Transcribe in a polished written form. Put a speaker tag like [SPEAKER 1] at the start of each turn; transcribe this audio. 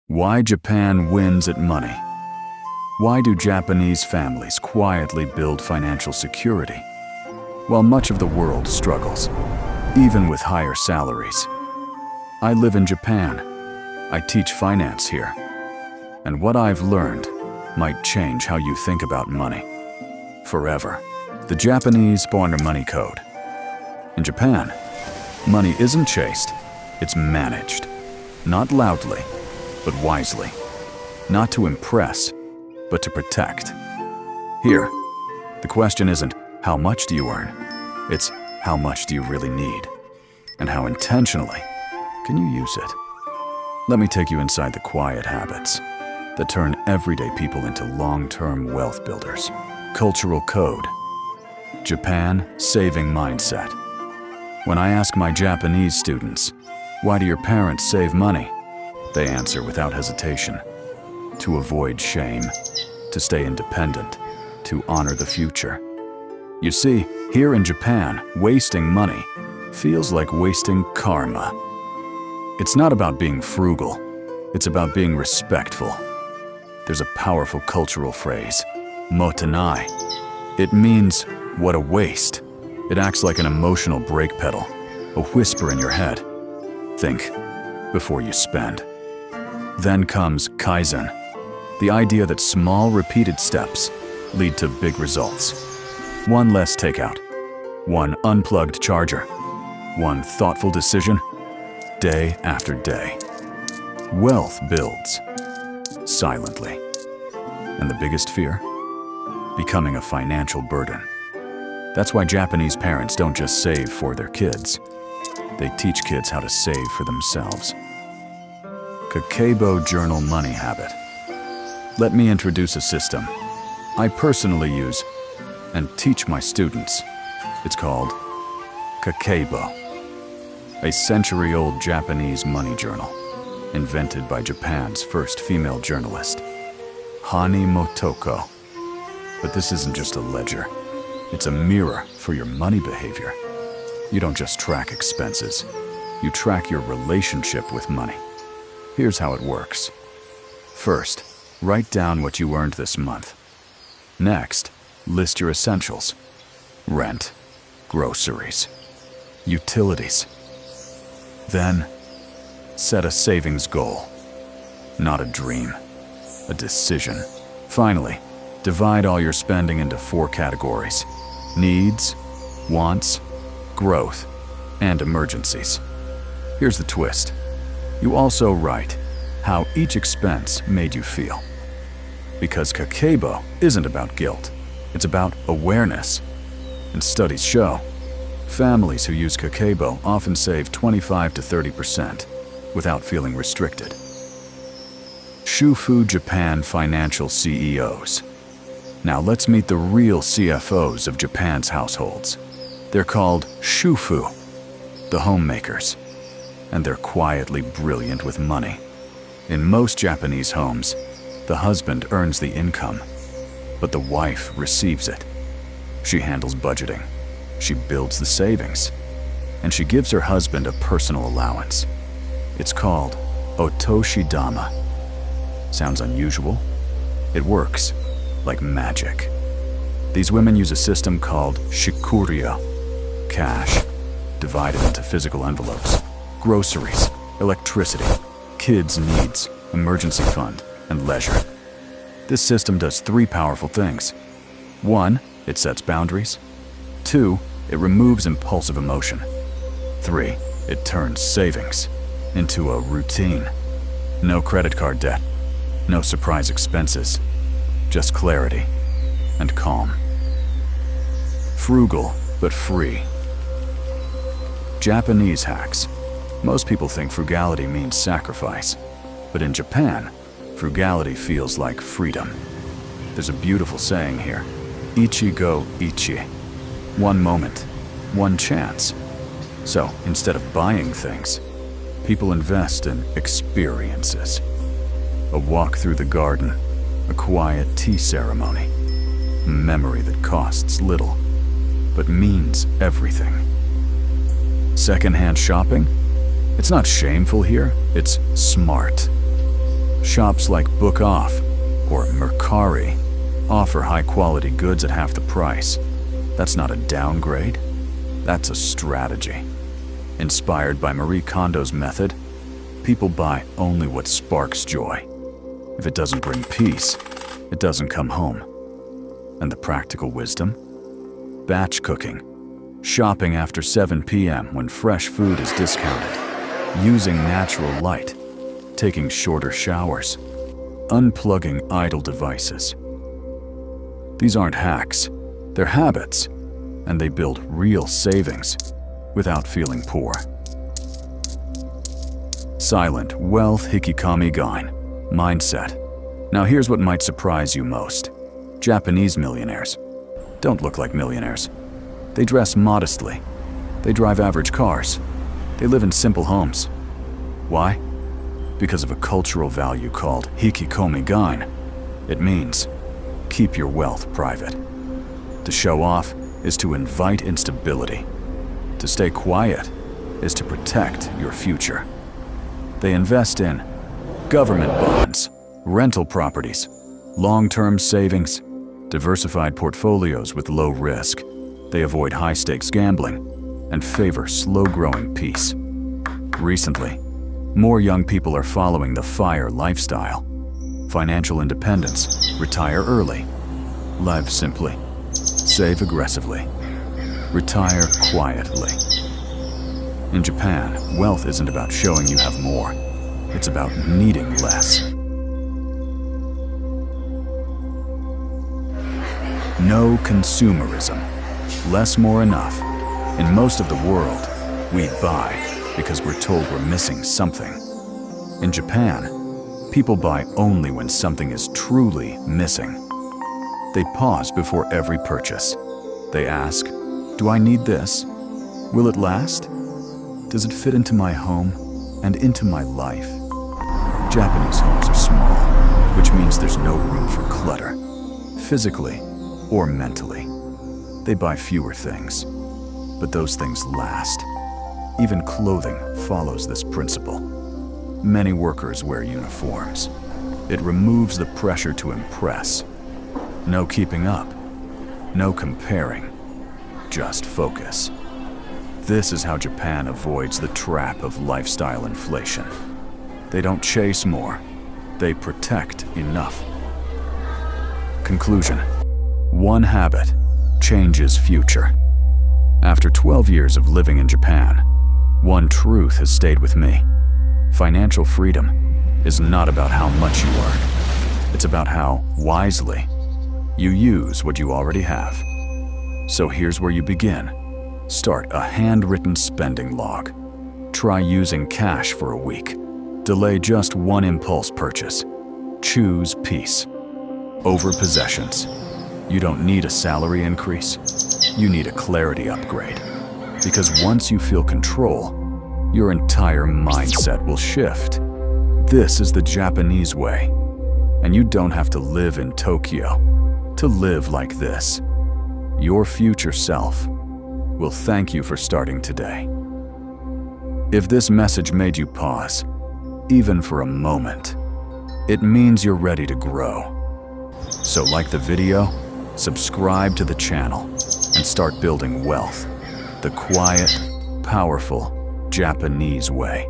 [SPEAKER 1] Why Japan wins at money. Why do Japanese families quietly build financial security while much of the world struggles, even with higher salaries? I live in Japan. I teach finance here. And what I've learned might change how you think about money forever. The Japanese Born Money Code. In Japan, money isn't chased, it's managed. Not loudly, but wisely. Not to impress, but to protect. Here, the question isn't how much do you earn? It's how much do you really need? And how intentionally can you use it? Let me take you inside the quiet habits that turn everyday people into long-term wealth builders. Cultural code. Japan saving mindset. When I ask my Japanese students, why do your parents save money? They answer without hesitation. To avoid shame, to stay independent, to honor the future. You see, here in Japan, wasting money feels like wasting karma. It's not about being frugal, it's about being respectful. There's a powerful cultural phrase, motenai. It means, what a waste. It acts like an emotional brake pedal, a whisper in your head. Think before you spend. Then comes kaizen, the idea that small repeated steps lead to big results. One less takeout, one unplugged charger, one thoughtful decision, day after day. Wealth builds silently. And the biggest fear? Becoming a financial burden. That's why Japanese parents don't just save for their kids. They teach kids how to save for themselves. Kakeibo journal money habit. Let me introduce a system I personally use and teach my students. It's called Kakeibo, a century-old Japanese money journal invented by Japan's first female journalist, Hani Motoko. But this isn't just a ledger. It's a mirror for your money behavior. You don't just track expenses. You track your relationship with money. Here's how it works. First, write down what you earned this month. Next, list your essentials. Rent, groceries, utilities. Then, set a savings goal. Not a dream, a decision. Finally, divide all your spending into 4 categories: needs, wants, growth, and emergencies. Here's the twist. You also write how each expense made you feel. Because Kakeibo isn't about guilt, it's about awareness. And studies show, families who use Kakeibo often save 25 to 30% without feeling restricted. Shufu Japan financial CEOs. Now let's meet the real CFOs of Japan's households. They're called Shufu, the homemakers. And they're quietly brilliant with money. In most Japanese homes, the husband earns the income, but the wife receives it. She handles budgeting, she builds the savings, and she gives her husband a personal allowance. It's called otoshidama. Sounds unusual? It works like magic. These women use a system called shikuryo, cash, divided into physical envelopes. Groceries, electricity, kids' needs, emergency fund, and leisure. This system does 3 powerful things. 1, it sets boundaries. 2, it removes impulsive emotion. 3, it turns savings into a routine. No credit card debt, no surprise expenses, just clarity and calm. Frugal but free. Japanese hacks. Most people think frugality means sacrifice, but in Japan, frugality feels like freedom. There's a beautiful saying here, ichigo ichi, one moment, one chance. So instead of buying things, people invest in experiences. A walk through the garden, a quiet tea ceremony, a memory that costs little, but means everything. Secondhand shopping? It's not shameful here, it's smart. Shops like Book Off or Mercari offer high-quality goods at half the price. That's not a downgrade, that's a strategy. Inspired by Marie Kondo's method, people buy only what sparks joy. If it doesn't bring peace, it doesn't come home. And the practical wisdom? Batch cooking, shopping after 7 p.m. when fresh food is discounted, using natural light, taking shorter showers, unplugging idle devices. These aren't hacks, they're habits, and they build real savings without feeling poor. Silent wealth hikikami-gain mindset. Now here's what might surprise you most. Japanese millionaires don't look like millionaires. They dress modestly. They drive average cars. They live in simple homes. Why? Because of a cultural value called hikikomi-gain. It means keep your wealth private. To show off is to invite instability. To stay quiet is to protect your future. They invest in government bonds, rental properties, long-term savings, diversified portfolios with low risk. They avoid high-stakes gambling and favor slow-growing peace. Recently, more young people are following the FIRE lifestyle. Financial independence, retire early, live simply, save aggressively, retire quietly. In Japan, wealth isn't about showing you have more. It's about needing less. No consumerism. Less more enough. In most of the world, we buy because we're told we're missing something. In Japan, people buy only when something is truly missing. They pause before every purchase. They ask, do I need this? Will it last? Does it fit into my home and into my life? Japanese homes are small, which means there's no room for clutter, physically or mentally. They buy fewer things, but those things last. Even clothing follows this principle. Many workers wear uniforms. It removes the pressure to impress. No keeping up, no comparing, just focus. This is how Japan avoids the trap of lifestyle inflation. They don't chase more, they protect enough. Conclusion: one habit changes future. After 12 years of living in Japan, one truth has stayed with me. Financial freedom is not about how much you earn. It's about how wisely you use what you already have. So here's where you begin. Start a handwritten spending log. Try using cash for a week. Delay just one impulse purchase. Choose peace over possessions. You don't need a salary increase. You need a clarity upgrade. Because once you feel control, your entire mindset will shift. This is the Japanese way. And you don't have to live in Tokyo to live like this. Your future self will thank you for starting today. If this message made you pause, even for a moment, it means you're ready to grow. So like the video, subscribe to the channel, and start building wealth the quiet, powerful Japanese way.